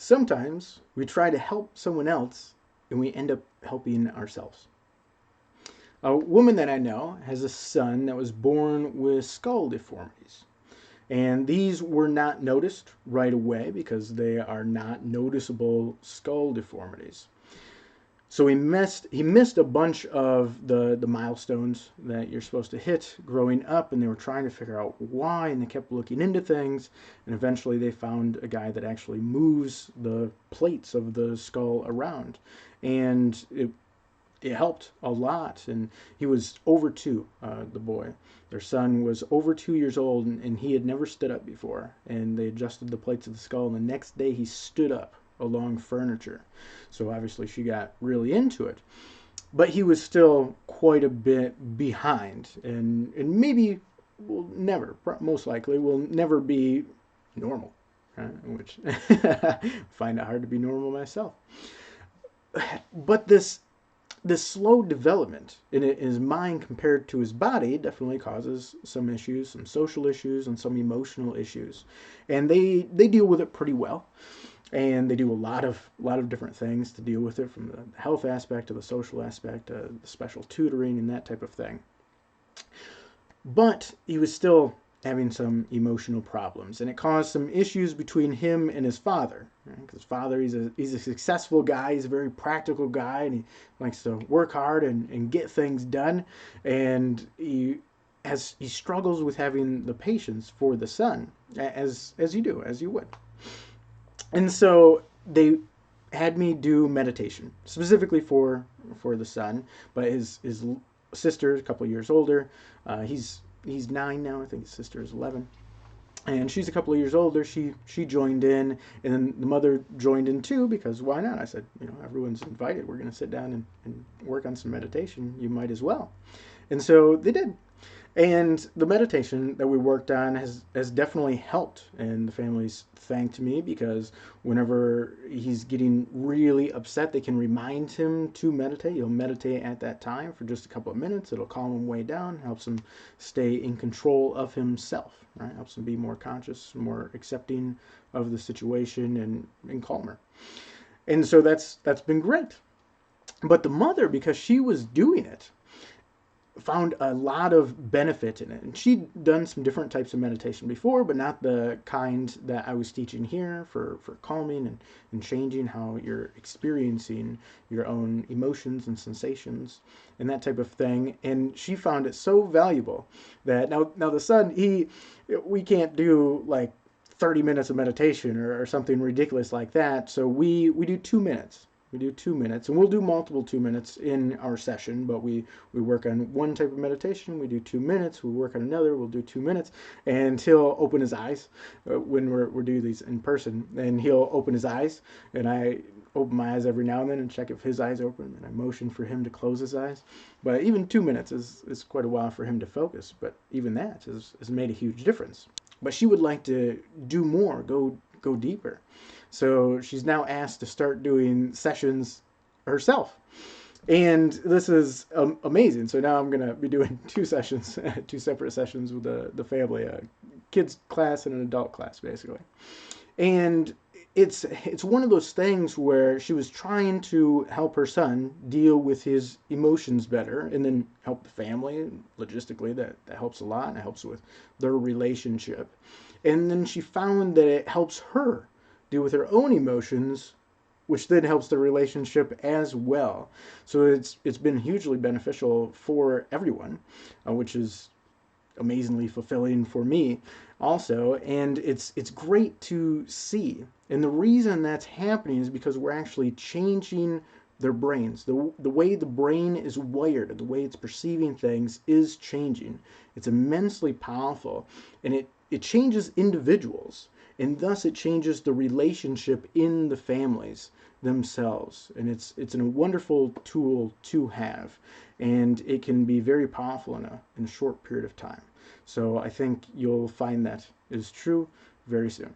Sometimes we try to help someone else and we end up helping ourselves. A woman that I know has a son that was born with skull deformities. And these were not noticed right away because they are not noticeable skull deformities. So he missed a bunch of the milestones that you're supposed to hit growing up, and they were trying to figure out why, and they kept looking into things, and eventually they found a guy that actually moves the plates of the skull around, and it helped a lot. And he was over two, the boy. Their son was over 2 years old, and he had never stood up before. And they adjusted the plates of the skull, and the next day he stood up along furniture. So obviously she got really into it. But he was still quite a bit behind, and maybe will never, most likely, will never be normal. Which I find it hard to be normal myself. But this slow development in his mind compared to his body definitely causes some issues, some social issues, and some emotional issues, and they deal with it pretty well, and they do a lot of different things to deal with it, from the health aspect to the social aspect to the special tutoring and that type of thing. But he was still having some emotional problems, and it caused some issues between him and his father. Right? 'Cause his father, he's a successful guy, he's a very practical guy, and he likes to work hard and get things done. And he struggles with having the patience for the son, as you do, as you would. And so they had me do meditation specifically for the son, but his sister, a couple years older, he's 9 now. I think his sister is 11, and she's a couple of years older. She joined in, and then the mother joined in too, because why not? I said, everyone's invited. We're going to sit down and work on some meditation. You might as well. And so they did. And the meditation that we worked on has definitely helped. And the families thanked me, because whenever he's getting really upset, they can remind him to meditate. He'll meditate at that time for just a couple of minutes. It'll calm him way down, helps him stay in control of himself, right? Helps him be more conscious, more accepting of the situation, and calmer. And so that's been great. But the mother, because she was doing it, found a lot of benefit in it. And she'd done some different types of meditation before, but not the kind that I was teaching here for calming and changing how you're experiencing your own emotions and sensations and that type of thing. And she found it so valuable that now the son, we can't do like 30 minutes of meditation or something ridiculous like that. So we do 2 minutes. We do 2 minutes, and we'll do multiple 2 minutes in our session, but we work on one type of meditation, we do 2 minutes, we work on another, we'll do 2 minutes, and he'll open his eyes when we're doing these in person, and he'll open his eyes, and I open my eyes every now and then and check if his eyes open, and I motion for him to close his eyes. But even 2 minutes is quite a while for him to focus, but even that has made a huge difference. But she would like to do more, go deeper. So she's now asked to start doing sessions herself. And this is amazing. So now I'm going to be doing two sessions, two separate sessions with the family, a kids class and an adult class, basically. And it's one of those things where she was trying to help her son deal with his emotions better, and then help the family logistically. That helps a lot, and it helps with their relationship. And then she found that it helps her deal with her own emotions, which then helps the relationship as well. So it's been hugely beneficial for everyone, which is amazingly fulfilling for me also. And it's great to see. And the reason that's happening is because we're actually changing their brains. The way the brain is wired, the way it's perceiving things is changing. It's immensely powerful, and it changes individuals, and thus it changes the relationship in the families themselves. And it's a wonderful tool to have, and it can be very powerful in a short period of time. So I think you'll find that is true very soon.